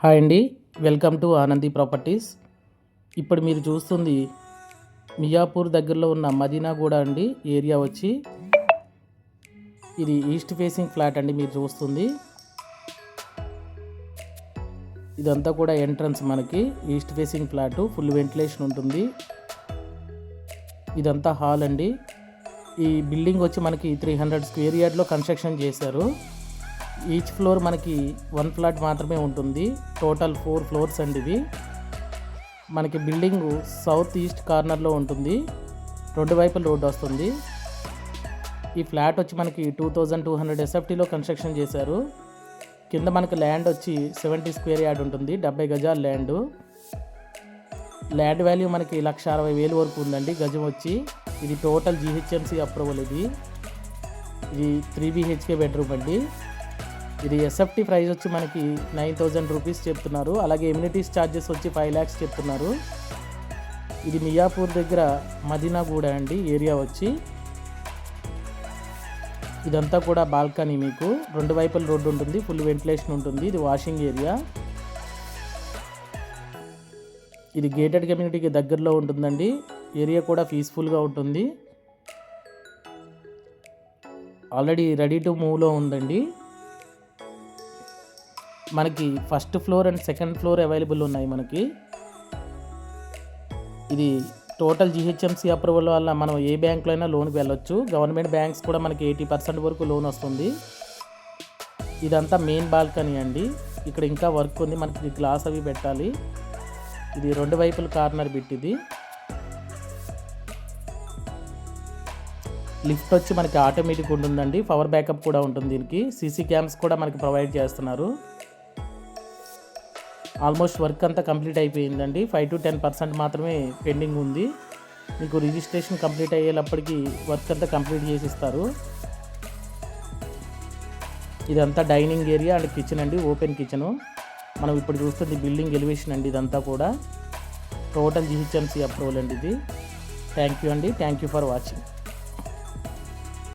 Hi అండి, welcome to Anandi properties. ఇప్పుడు మీరు చూస్తుంది మియాపూర్ దగ్గరలో ఉన్న మదీనాగూడ అండి. ఏరియా వచ్చి ఇది ఈస్ట్ ఫేసింగ్ ఫ్లాట్ అండి. మీరు చూస్తుంది ఇదంతా కూడా ఎంట్రన్స్, మనకి east facing flat, full ventilation ఉంటుంది. ఇదంతా హాల్ అండి. ఈ బిల్డింగ్ వచ్చి మనకి 300 స్క్వేర్ యార్డ్లో కన్స్ట్రక్షన్ చేశారు. ఈచ్ ఫ్లోర్ మనకి 1 ఫ్లాట్ మాత్రమే ఉంటుంది. టోటల్ 4 ఫ్లోర్స్ అండి. ఇది మనకి బిల్డింగ్ సౌత్ ఈస్ట్ కార్నర్లో ఉంటుంది. 2 వైపుల రోడ్డు వస్తుంది. ఈ ఫ్లాట్ వచ్చి మనకి 2200 SFTలో కన్స్ట్రక్షన్ చేశారు. కింద మనకి ల్యాండ్ వచ్చి 70 స్క్వేర్ యార్డ్ ఉంటుంది. 70 గజాల ల్యాండ్ వాల్యూ మనకి 1,60,000 వరకు ఉందండి గజం వచ్చి. ఇది టోటల్ GHMC అప్రూవల్. ఇది 3 BHK బెడ్రూమ్ అండి. ఇది SFT ప్రైస్ వచ్చి మనకి 9,000 రూపీస్ చెప్తున్నారు. అలాగే ఎమ్యూనిటీస్ ఛార్జెస్ వచ్చి 5 lakhs చెప్తున్నారు. ఇది మియాపూర్ దగ్గర మదీనాగూడ అండి. ఏరియా వచ్చి ఇదంతా కూడా బాల్కనీ, మీకు 2 వైపుల రోడ్డు ఉంటుంది. ఫుల్ వెంటిలేషన్ ఉంటుంది. ఇది వాషింగ్ ఏరియా. ఇది గేటెడ్ కమ్యూనిటీకి దగ్గరలో ఉంటుందండి. ఏరియా కూడా పీస్ఫుల్గా ఉంటుంది. ఆల్రెడీ రెడీ టు మూవ్లో ఉందండి. మనకి first floor and second floor available ఉన్నాయి మనకి. ఇది టోటల్ GHMC అప్రూవల్ వల్ల మనం ఏ బ్యాంకులో అయినా లోన్కి వెళ్ళొచ్చు. గవర్నమెంట్ బ్యాంక్స్ కూడా మనకి 80% వరకు లోన్ వస్తుంది. ఇదంతా మెయిన్ బాల్కనీ అండి. ఇక్కడ ఇంకా వర్క్ ఉంది. మనకి గ్లాస్ అవి పెట్టాలి. ఇది 2 వైపుల కార్నర్ బిట్. ఇది లిఫ్ట్ వచ్చి మనకి ఆటోమేటిక్ ఉంటుందండి. పవర్ బ్యాకప్ కూడా ఉంటుంది. దీనికి CC క్యామ్స్ కూడా మనకి ప్రొవైడ్ చేస్తున్నారు. ఆల్మోస్ట్ వర్క్ అంతా కంప్లీట్ అయిపోయిందండి. 5 to 10% మాత్రమే పెండింగ్ ఉంది. మీకు రిజిస్ట్రేషన్ కంప్లీట్ అయ్యేటప్పటికి వర్క్ అంతా కంప్లీట్ చేసి ఇస్తారు. ఇదంతా డైనింగ్ ఏరియా అండ్ కిచెన్ అండి. Open kitchen. మనం ఇప్పుడు చూస్తుంది బిల్డింగ్ ఎలివేషన్ అండి. ఇదంతా కూడా టోటల్ GHMC అప్రూవల్ అండి ఇది. థ్యాంక్ యూ అండి. Thank you for watching.